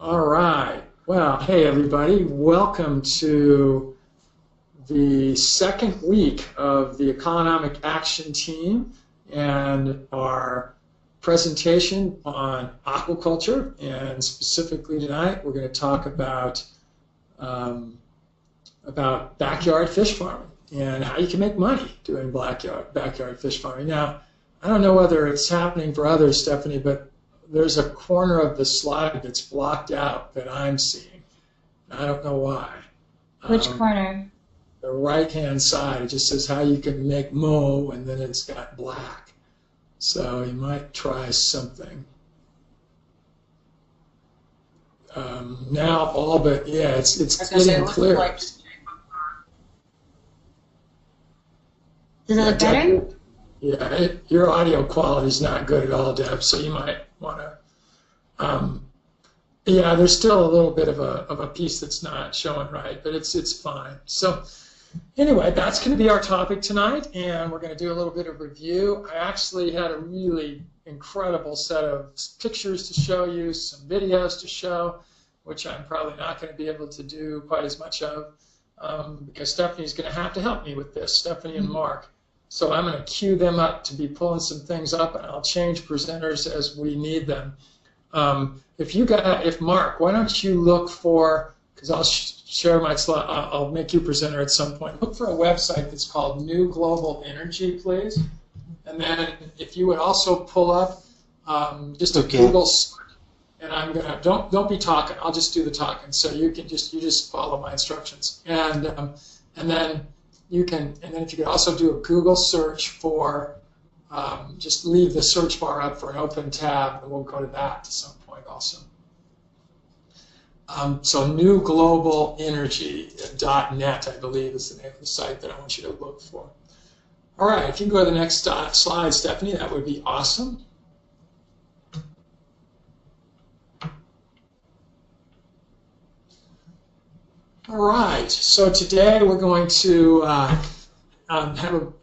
All right. Well, hey, everybody. Welcome to the second week of the Economic Action Team and our presentation on aquaculture. And specifically tonight, we're going to talk about backyard fish farming and how you can make money doing backyard fish farming. Now, I don't know whether it's happening for others, Stephanie, but there's a corner of the slide that's blocked out that I'm seeing. I don't know why. Which corner? The right-hand side. It just says how you can make mo, and then it's got black. So you might try something. Now all but, yeah, it's getting clear. Does it look better? Yeah, your audio quality is not good at all, Deb, so you might want to, yeah, there's still a little bit of a piece that's not showing right, but it's fine. So anyway, that's going to be our topic tonight, and we're going to do a little bit of review. I actually had a really incredible set of pictures to show you, some videos to show, which I'm probably not going to be able to do quite as much of, because Stephanie's going to have to help me with this, Stephanie and Mark. So I'm going to cue them up to be pulling some things up, and I'll change presenters as we need them. If Mark, why don't you look for, because I'll share my slide, I'll make you presenter at some point. Look for a website that's called New Global Energy, please. And then if you would also pull up just a Google search, and I'm gonna don't be talking. I'll just do the talking, so you just follow my instructions, and then. And then if you could also do a Google search for, just leave the search bar up for an open tab, and we'll go to that at some point also. So newglobalenergy.net, I believe, is the name of the site that I want you to look for. All right, if you can go to the next slide, Stephanie, that would be awesome. All right, so today we're going to have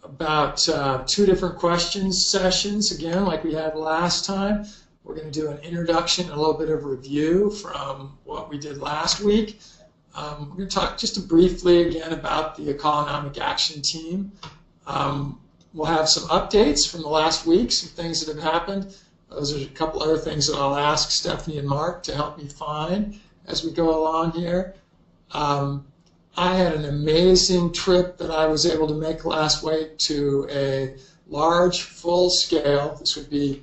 about 2 different questions sessions, again, like we had last time. We're going to do an introduction, a little bit of review from what we did last week. We're going to talk just briefly again about the Economic Action Team. We'll have some updates from the last week, some things that have happened. Those are a couple other things that I'll ask Stephanie and Mark to help me find as we go along here. I had an amazing trip that I was able to make last week to a large, full-scale, this would be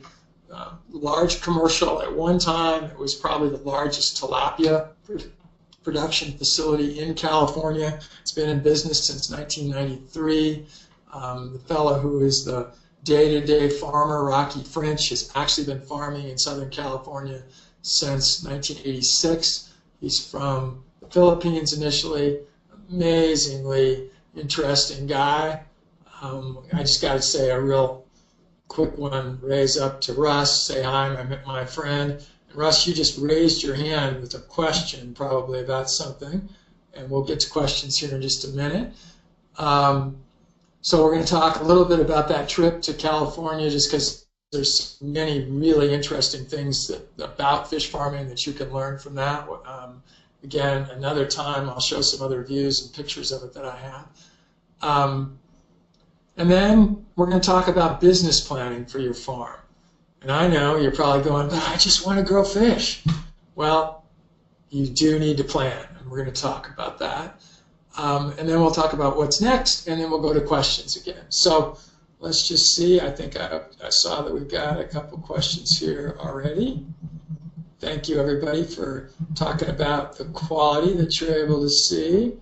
large commercial. At one time, it was probably the largest tilapia production facility in California. It's been in business since 1993. The fellow who is the day-to-day farmer, Rocky French, has actually been farming in Southern California since 1986. He's from the Philippines initially. Amazingly interesting guy. I just got to say a real quick one, raise up to Russ, say hi, I met my friend. And Russ, you just raised your hand with a question probably about something, and we'll get to questions here in just a minute. So we're going to talk a little bit about that trip to California, just because there's many really interesting things about fish farming that you can learn from that. Again, another time I'll show some other views and pictures of it that I have. And then we're going to talk about business planning for your farm. And I know you're probably going, but I just want to grow fish. Well, you do need to plan, and we're going to talk about that. And then we'll talk about what's next, and then we'll go to questions again. So let's just see. I think I saw that we've got a couple questions here already. Thank you, everybody, for talking about the quality that you're able to see.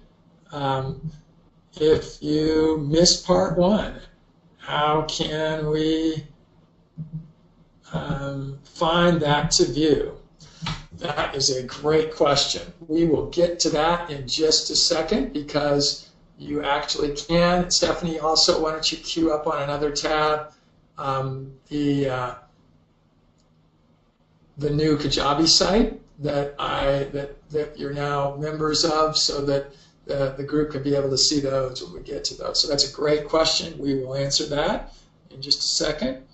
If you missed part 1, how can we find that to view? That is a great question. We will get to that in just a second because you actually can. Stephanie, also, why don't you queue up on another tab the new Kajabi site that you're now members of, so that the group can be able to see those when we get to those. So that's a great question. We will answer that in just a second.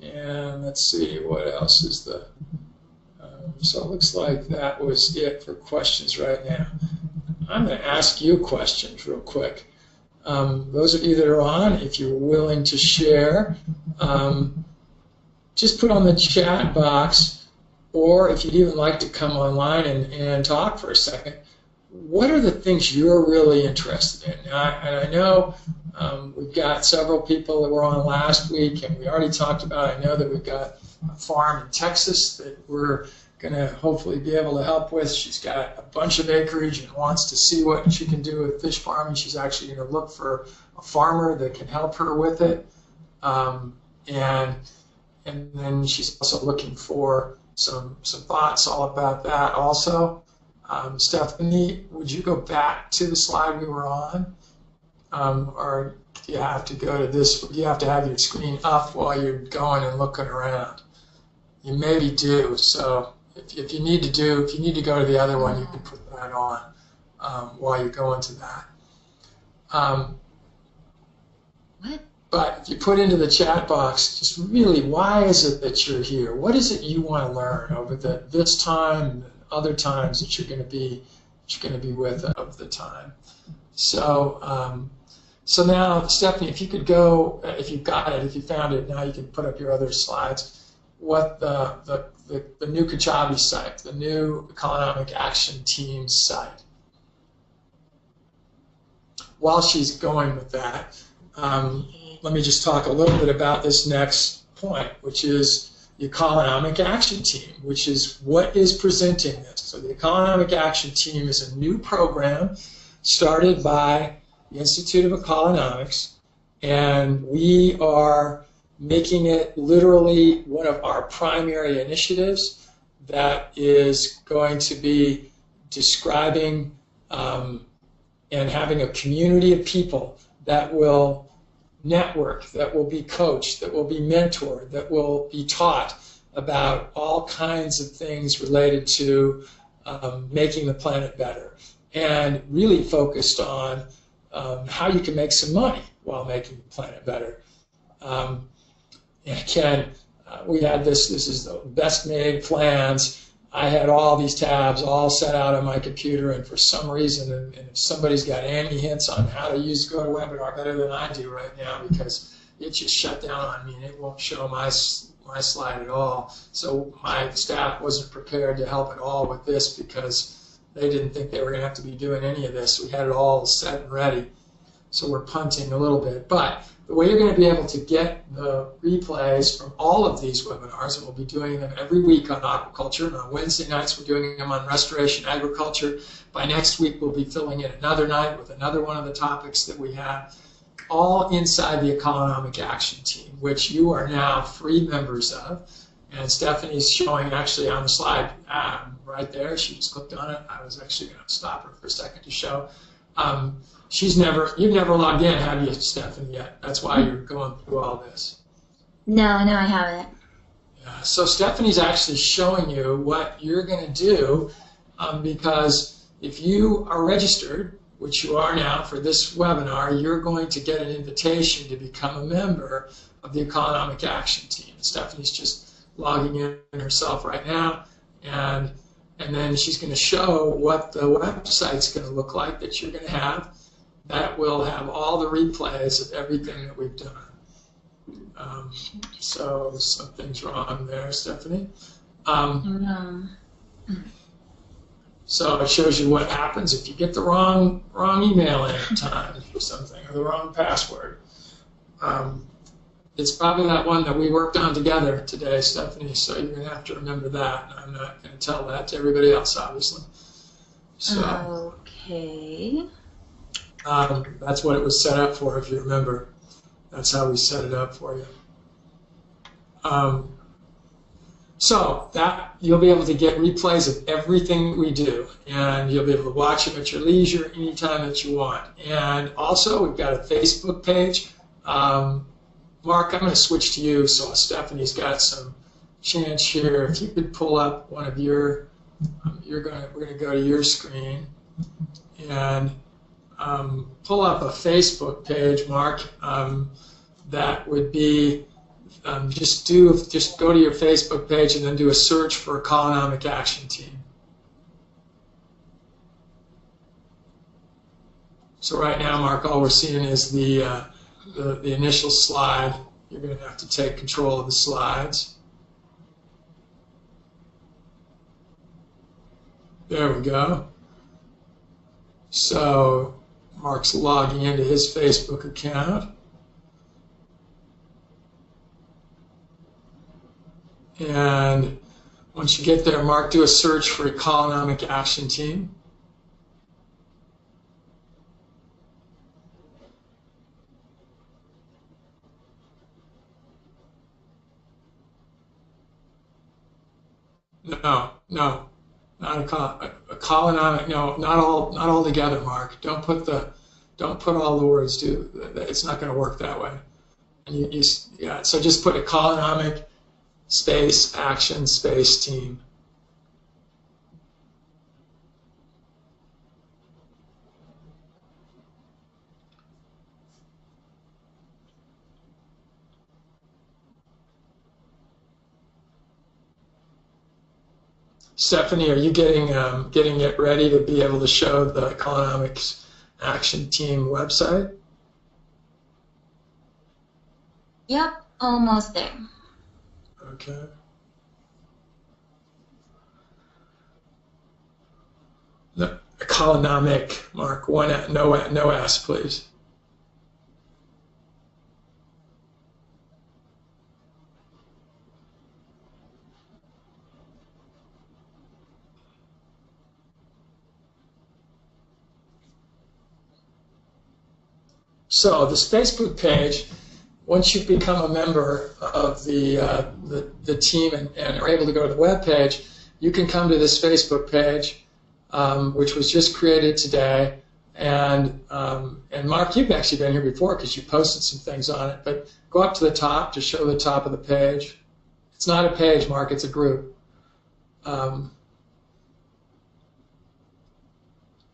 And let's see, what else is the So it looks like that was it for questions right now. I'm going to ask you questions real quick. Those of you that are on, if you're willing to share, just put on the chat box, or if you'd even like to come online and talk for a second, what are the things you're really interested in? Now, I know we've got several people that were on last week, and we already talked about, I know that we've got a farm in Texas that we're going to hopefully be able to help with. She's got a bunch of acreage and wants to see what she can do with fish farming. She's actually going to look for a farmer that can help her with it. And then she's also looking for some thoughts all about that also. Stephanie, would you go back to the slide we were on? Or do you have to go to this? Do you have to have your screen up while you're going and looking around? You maybe do. So if you need to go to the other one, you can put that on while you're going to that. What? But if you put into the chat box, just really, why is it that you're here? What is it you want to learn over this time and other times that you're going to be with of the time? So so now, Stephanie, if you could go, if you've got it, if you found it, now you can put up your other slides. What the new Kajabi site, the new Economic Action Team site. While she's going with that, let me just talk a little bit about this next point, which is the Economic Action Team, which is what is presenting this. So the Economic Action Team is a new program started by the Institute of Economics, and we are making it literally one of our primary initiatives that is going to be describing and having a community of people that will network, that will be coached, that will be mentored, that will be taught about all kinds of things related to making the planet better, and really focused on how you can make some money while making the planet better. And again, we had this is the best made plans. I had all these tabs all set out on my computer, and for some reason, and if somebody's got any hints on how to use GoToWebinar better than I do right now, because it just shut down on me and it won't show my slide at all. So my staff wasn't prepared to help at all with this because they didn't think they were going to have to be doing any of this. We had it all set and ready. So we're punting a little bit. But the way you're going to be able to get the replays from all of these webinars, and we'll be doing them every week on aquaculture, and on Wednesday nights we're doing them on restoration agriculture. By next week we'll be filling in another night with another one of the topics that we have, all inside the Economic Action Team, which you are now free members of. And Stephanie's showing actually on the slide right there. She just clicked on it. I was actually going to stop her for a second to show. You've never logged in, have you, Stephanie, yet? That's why you're going through all this. No, I haven't. Yeah, so Stephanie's actually showing you what you're going to do, because if you are registered, which you are now for this webinar, you're going to get an invitation to become a member of the Economic Action Team. Stephanie's just logging in herself right now, and then she's going to show what the website's going to look like that you're going to have. That will have all the replays of everything that we've done. So something's wrong there, Stephanie. So it shows you what happens if you get the wrong email in time or something, or the wrong password. It's probably that one that we worked on together today, Stephanie, so you're going to have to remember that. I'm not going to tell that to everybody else, obviously. So, okay. That's what it was set up for, if you remember. That's how we set it up for you. So that you'll be able to get replays of everything we do, and you'll be able to watch them at your leisure anytime that you want. And also, we've got a Facebook page. Mark, I'm going to switch to you, so Stephanie's got some chance here. If you could pull up one of your, we're going to go to your screen and pull up a Facebook page, Mark. That would be just go to your Facebook page and then do a search for Economic Action Team. So right now, Mark, all we're seeing is the initial slide. You're going to have to take control of the slides. There we go. So Mark's logging into his Facebook account. And once you get there, Mark, do a search for Economic Action Team. No, not a colonic. No, not all together, Mark. Don't put all the words. It's not going to work that way. And yeah. So just put Economic space action space team. Stephanie, are you getting it ready to be able to show the Economics Action Team website? Yep, almost there. Okay. No, Economic, Mark, no S, please. So this Facebook page, once you become a member of the team and are able to go to the web page, you can come to this Facebook page, which was just created today. And Mark, you've actually been here before because you posted some things on it. But go up to the top to show the top of the page. It's not a page, Mark. It's a group.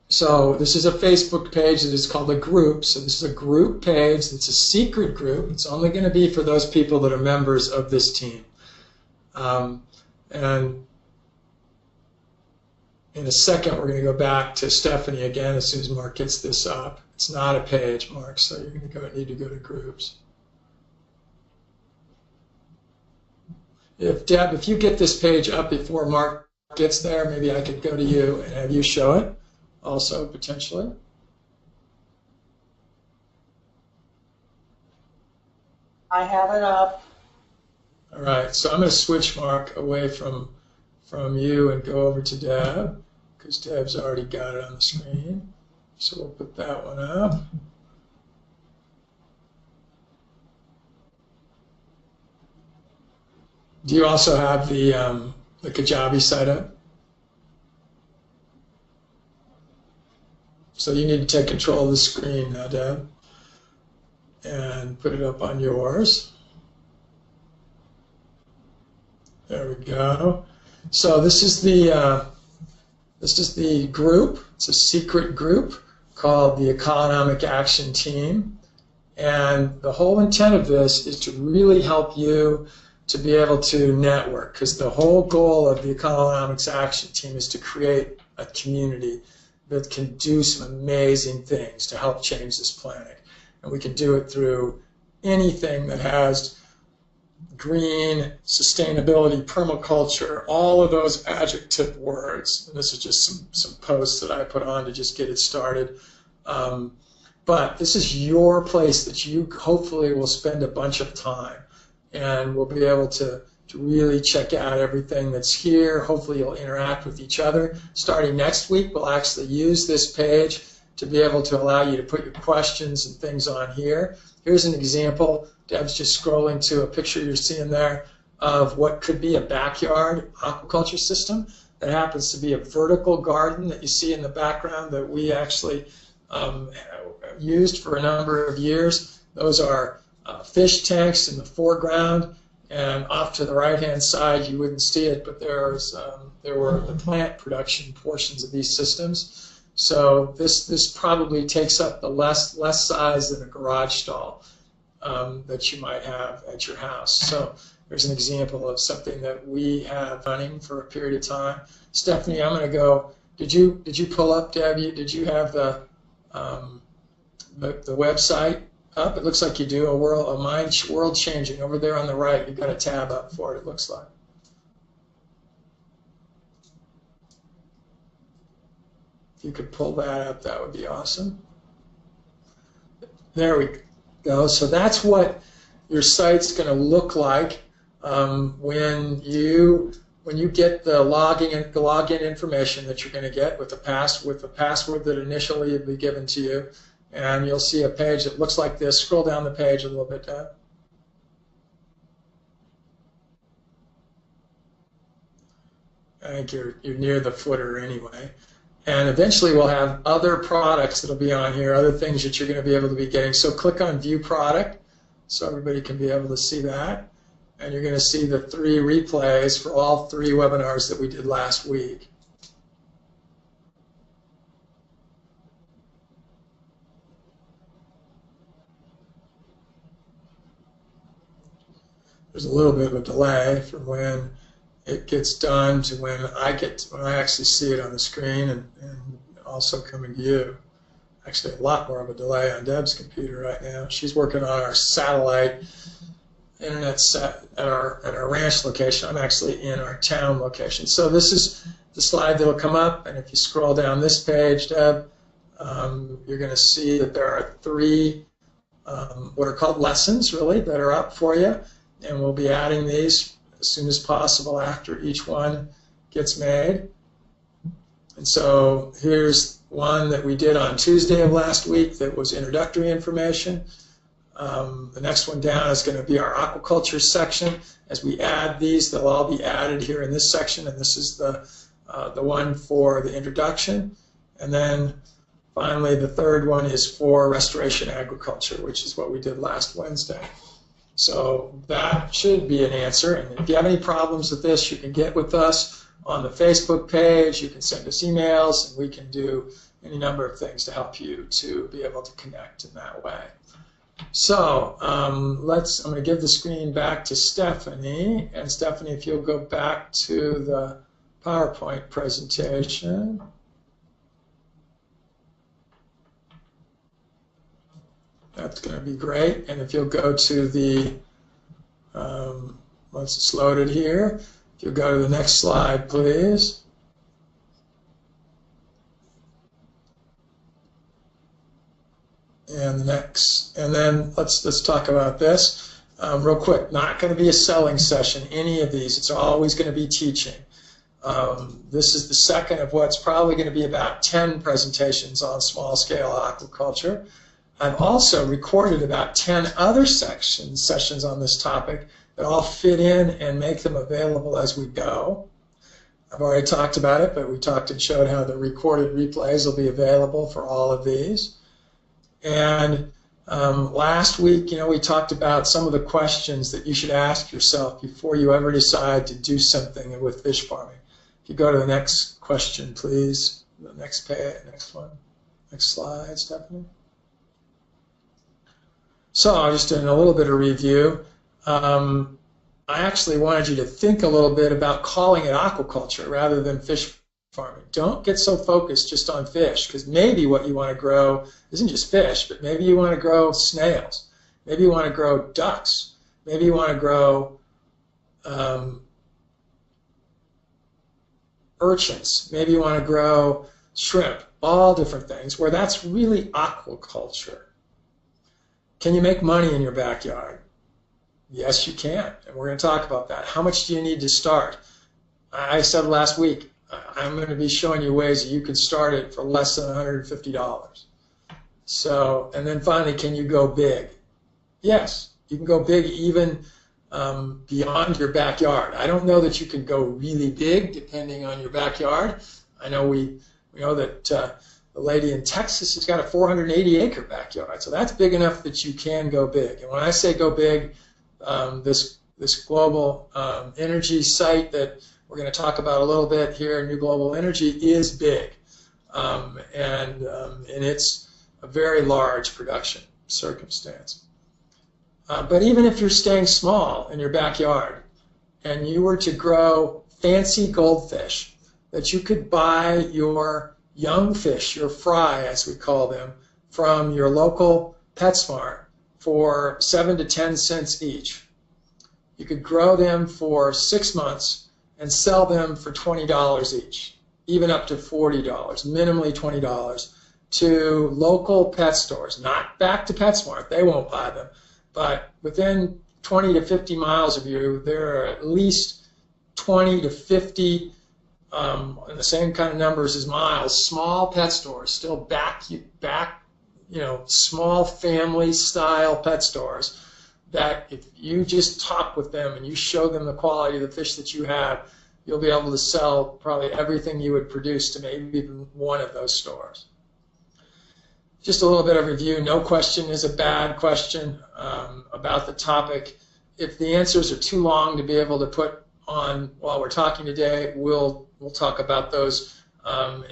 So this is a Facebook page that is called a group. So this is a group page. It's a secret group. It's only going to be for those people that are members of this team. And in a second, we're going to go back to Stephanie again as soon as Mark gets this up. It's not a page, Mark, so you're going to need to go to groups. Deb, if you get this page up before Mark gets there, maybe I could go to you and have you show it. Also, potentially. I have it up. All right, so I'm going to switch, Mark, away from you and go over to Deb, because Deb's already got it on the screen. So we'll put that one up. Do you also have the Kajabi site up? So you need to take control of the screen now, Deb, and put it up on yours. There we go. So this is the group. It's a secret group called the Economic Action Team, and the whole intent of this is to really help you to be able to network, because the whole goal of the Economics Action Team is to create a community that can do some amazing things to help change this planet. And we can do it through anything that has green, sustainability, permaculture, all of those adjective words. And this is just some posts that I put on to just get it started. But this is your place that you hopefully will spend a bunch of time, and we'll be able to really check out everything that's here. Hopefully you'll interact with each other. Starting next week, we'll actually use this page to be able to allow you to put your questions and things on here. Here's an example. Deb's just scrolling to a picture you're seeing there of what could be a backyard aquaculture system. That happens to be a vertical garden that you see in the background that we actually used for a number of years. Those are fish tanks in the foreground. And off to the right-hand side, you wouldn't see it, but there were the plant production portions of these systems. So this probably takes up the less size than a garage stall. that you might have at your house. So there's an example of something that we have running for a period of time. Stephanie, I'm going to go. Did you pull up, Debbie? Did you have the website up? It looks like you do. World Changing over there on the right. You've got a tab up for it. It looks like. If you could pull that up, that would be awesome. There we go. So that's what your site's going to look like when you get the login information that you're going to get with the password that initially will be given to you, and you'll see a page that looks like this. Scroll down the page a little bit, Deb. I think you're near the footer anyway. And eventually we'll have other products that'll be on here, other things that you're going to be able to be getting. So click on View Product so everybody can be able to see that. And you're going to see the 3 replays for all 3 webinars that we did last week. There's a little bit of a delay from when it gets done to when I actually see it on the screen and also coming to you. Actually, a lot more of a delay on Deb's computer right now. She's working on our satellite internet set at our ranch location. I'm actually in our town location. So this is the slide that'll come up, and if you scroll down this page, Deb, you're going to see that there are 3 what are called lessons, really, that are up for you, and we'll be adding these as soon as possible after each one gets made. And so here's one that we did on Tuesday of last week that was introductory information. The next one down is going to be our aquaculture section. As we add these, they'll all be added here in this section, and this is the one for the introduction. And then finally, the third one is for restoration agriculture, which is what we did last Wednesday. So that should be an answer. And if you have any problems with this, you can get with us on the Facebook page. You can send us emails, and we can do any number of things to help you to be able to connect in that way. So I'm going to give the screen back to Stephanie. And Stephanie, if you'll go back to the PowerPoint presentation. That's going to be great. And if you'll go to the, once it's loaded here, if you'll go to the next slide, please. And the next, and then let's talk about this real quick. Not going to be a selling session, any of these. It's always going to be teaching. This is the second of what's probably going to be about 10 presentations on small-scale aquaculture. I've also recorded about 10 other sessions on this topic that all fit in and make them available as we go. I've already talked about it, but we talked and showed how the recorded replays will be available for all of these. And last week, we talked about some of the questions that you should ask yourself before you ever decide to do something with fish farming. If you go to the next question, please, the next page, next one, next slide, Stephanie. So I'm just doing a little bit of review. I actually wanted you to think a little bit about calling it aquaculture rather than fish farming. Don't get so focused just on fish, because maybe what you want to grow isn't just fish, but maybe you want to grow snails. Maybe you want to grow ducks. Maybe you want to grow urchins. Maybe you want to grow shrimp. All different things where that's really aquaculture. Can you make money in your backyard? Yes, you can, and we're going to talk about that. How much do you need to start? I said last week, I'm going to be showing you ways that you can start it for less than $150. So, and then finally, can you go big? Yes, you can go big even beyond your backyard. I don't know that you can go really big depending on your backyard. I know we know that the lady in Texas has got a 480-acre backyard, so that's big enough that you can go big. And when I say go big, this global energy site that we're going to talk about a little bit here, New Global Energy, is big, and it's a very large production circumstance. But even if you're staying small in your backyard and you were to grow fancy goldfish that you could buy your young fish, your fry as we call them, from your local PetSmart for 7 to 10 cents each. You could grow them for 6 months and sell them for $20 each, even up to $40, minimally $20, to local pet stores, not back to PetSmart, they won't buy them, but within 20 to 50 miles of you, there are at least 20 to 50, and the same kind of numbers as miles, small pet stores, still back, small family-style pet stores that if you just talk with them and you show them the quality of the fish that you have, you'll be able to sell probably everything you would produce to maybe even one of those stores. Just a little bit of review. No question is a bad question about the topic. If the answers are too long to be able to put on while we're talking today, we'll talk about those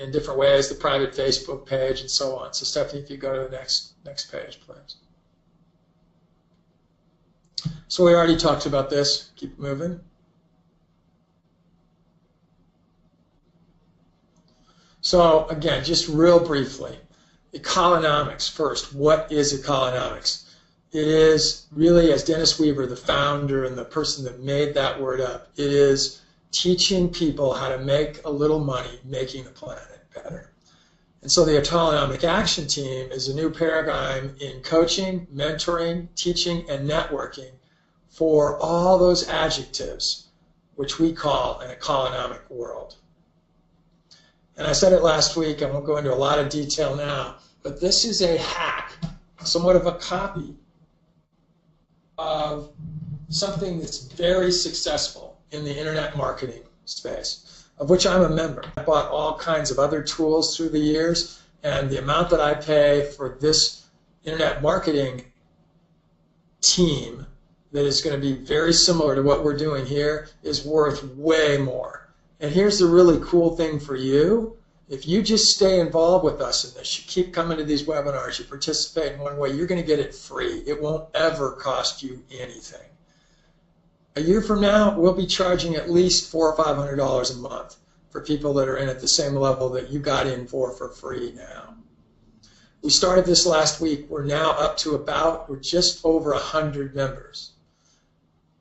in different ways, the private Facebook page and so on. So Stephanie, if you go to the next page, please. So we already talked about this. Keep moving. So again, just real briefly, economics first. What is economics? It is really, as Dennis Weaver, the founder and the person that made that word up, it is teaching people how to make a little money making the planet better. And so the Autonomic Action Team is a new paradigm in coaching, mentoring, teaching, and networking for all those adjectives which we call an economic world. And I said it last week, I won't go into a lot of detail now, but this is a hack, somewhat of a copy of something that's very successful in the internet marketing space, of which I'm a member. I bought all kinds of other tools through the years, and the amount that I pay for this internet marketing team that is going to be very similar to what we're doing here is worth way more. And here's the really cool thing for you. If you just stay involved with us in this, you keep coming to these webinars, you participate in one way, you're going to get it free. It won't ever cost you anything. A year from now, we'll be charging at least $400 or $500 a month for people that are in at the same level that you got in for free now. We started this last week. We're now up to we're just over 100 members.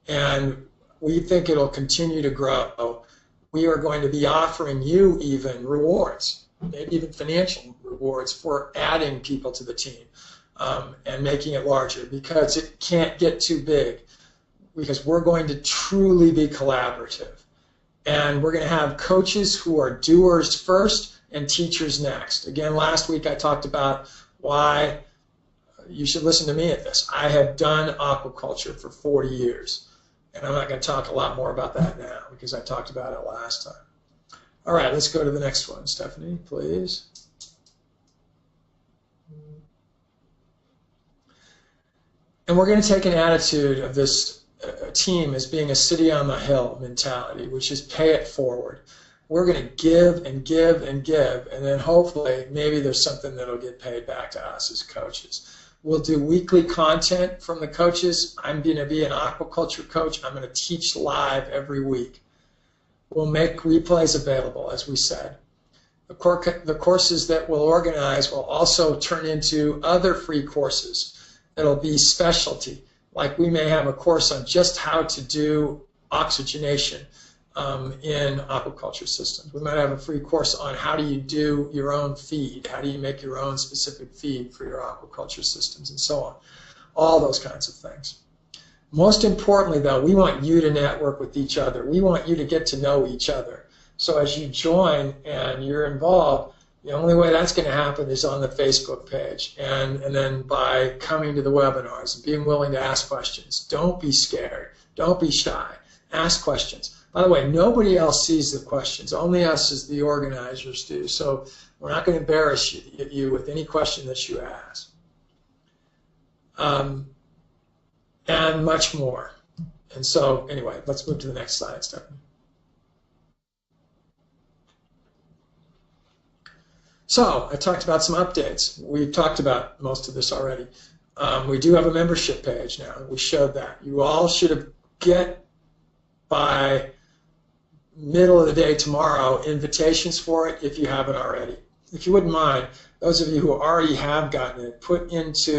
And we think it'll continue to grow. We are going to be offering you even rewards, maybe even financial rewards for adding people to the team and making it larger, because it can't get too big, because we're going to truly be collaborative. And we're going to have coaches who are doers first and teachers next. Again, last week I talked about why you should listen to me at this. I have done aquaculture for 40 years. And I'm not going to talk a lot more about that now because I talked about it last time. All right, let's go to the next one. Stephanie, please. And we're going to take an attitude of this team as being a city on the hill mentality, which is pay it forward. We're going to give and give and give, and then hopefully maybe there's something that'll get paid back to us as coaches. We'll do weekly content from the coaches. I'm going to be an aquaculture coach. I'm going to teach live every week. We'll make replays available, as we said. The courses that we'll organize will also turn into other free courses that'll be specialty. Like we may have a course on just how to do oxygenation in aquaculture systems. We might have a free course on how do you do your own feed, how do you make your own specific feed for your aquaculture systems, and so on. All those kinds of things. Most importantly, though, we want you to network with each other. We want you to get to know each other. So as you join and you're involved, the only way that's going to happen is on the Facebook page, and then by coming to the webinars and being willing to ask questions. Don't be scared. Don't be shy. Ask questions. By the way, nobody else sees the questions. Only us as the organizers do. So we're not going to embarrass you with any question that you ask. And much more. And so anyway, let's move to the next slide, Stephanie. So I talked about some updates. We've talked about most of this already. We do have a membership page now. We showed that. You all should get by middle of the day tomorrow invitations for it if you haven't already. If you wouldn't mind, those of you who already have gotten it, put into